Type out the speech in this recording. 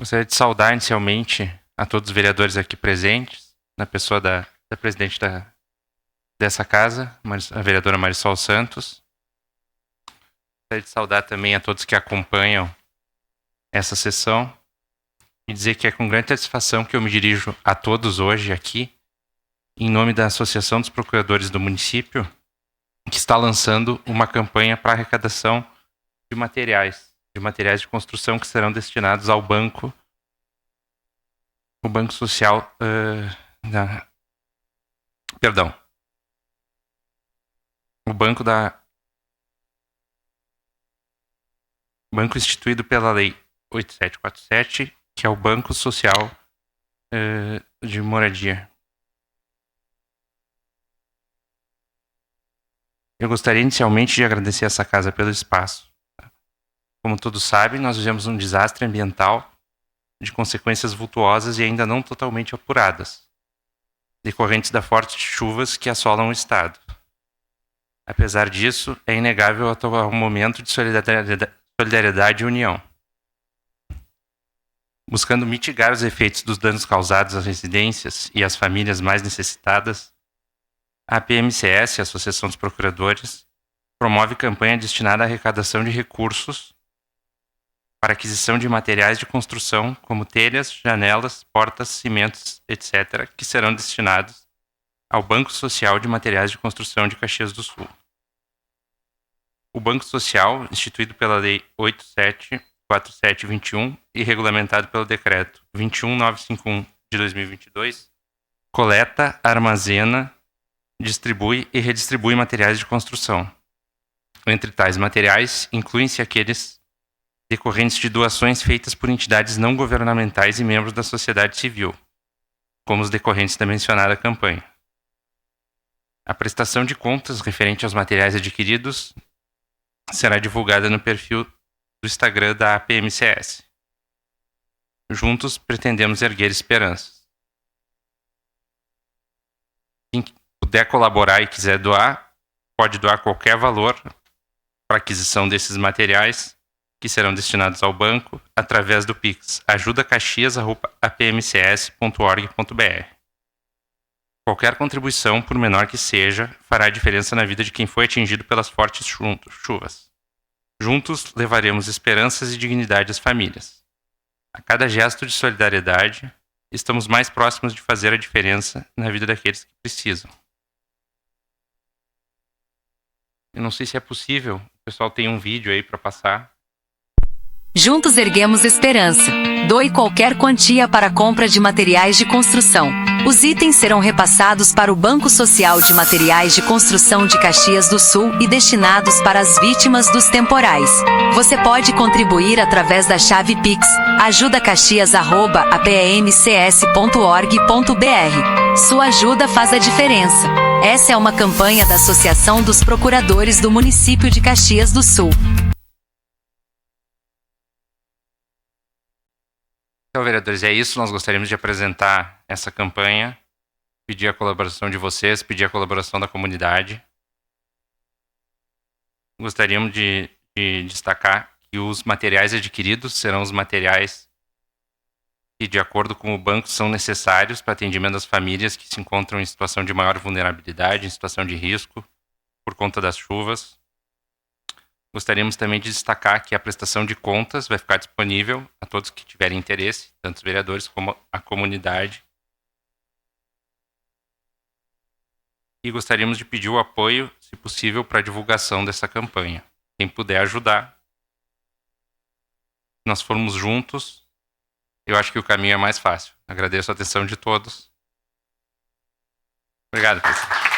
Gostaria de saudar inicialmente a todos os vereadores aqui presentes, na pessoa da presidente dessa casa, a vereadora Marisol Santos. Gostaria de saudar também a todos que acompanham essa sessão e dizer que é com grande satisfação que eu me dirijo a todos hoje aqui, em nome da Associação dos Procuradores do município, que está lançando uma campanha para arrecadação de materiais de construção que serão destinados ao banco, o Banco Social, o banco instituído pela Lei 8747, que é o Banco Social de Moradia. Eu gostaria inicialmente de agradecer a essa casa pelo espaço. Como todos sabem, nós vivemos um desastre ambiental de consequências vultuosas e ainda não totalmente apuradas, decorrentes das fortes chuvas que assolam o estado. Apesar disso, é inegável atuar um momento de solidariedade e união. Buscando mitigar os efeitos dos danos causados às residências e às famílias mais necessitadas, a APMCS, a Associação dos Procuradores, promove campanha destinada à arrecadação de recursos para aquisição de materiais de construção, como telhas, janelas, portas, cimentos, etc., que serão destinados ao Banco Social de Materiais de Construção de Caxias do Sul. O Banco Social, instituído pela Lei 8747/21 e regulamentado pelo Decreto 21951 de 2022, coleta, armazena, distribui e redistribui materiais de construção. Entre tais materiais, incluem-se aqueles decorrentes de doações feitas por entidades não governamentais e membros da sociedade civil, como os decorrentes da mencionada campanha. A prestação de contas referente aos materiais adquiridos será divulgada no perfil do Instagram da APMCS. Juntos, pretendemos erguer esperanças. Quem puder colaborar e quiser doar, pode doar qualquer valor para aquisição desses materiais que serão destinados ao banco através do Pix ajudacaxias@apmcs.org.br. Qualquer contribuição, por menor que seja, fará diferença na vida de quem foi atingido pelas fortes chuvas. Juntos, levaremos esperanças e dignidade às famílias. A cada gesto de solidariedade, estamos mais próximos de fazer a diferença na vida daqueles que precisam. Eu não sei se é possível, o pessoal tem um vídeo aí para passar. Juntos erguemos esperança. Doe qualquer quantia para a compra de materiais de construção. Os itens serão repassados para o Banco Social de Materiais de Construção de Caxias do Sul e destinados para as vítimas dos temporais. Você pode contribuir através da chave Pix ajudacaxias@apmcs.org.br. Sua ajuda faz a diferença. Essa é uma campanha da Associação dos Procuradores do município de Caxias do Sul. Então, vereadores, é isso. Nós gostaríamos de apresentar essa campanha, pedir a colaboração de vocês, pedir a colaboração da comunidade. Gostaríamos de destacar que os materiais adquiridos serão os materiais que, de acordo com o banco, são necessários para atendimento das famílias que se encontram em situação de maior vulnerabilidade, em situação de risco, por conta das chuvas. Gostaríamos também de destacar que a prestação de contas vai ficar disponível a todos que tiverem interesse, tanto os vereadores como a comunidade. E gostaríamos de pedir o apoio, se possível, para a divulgação dessa campanha. Quem puder ajudar, se nós formos juntos, eu acho que o caminho é mais fácil. Agradeço a atenção de todos. Obrigado, presidente.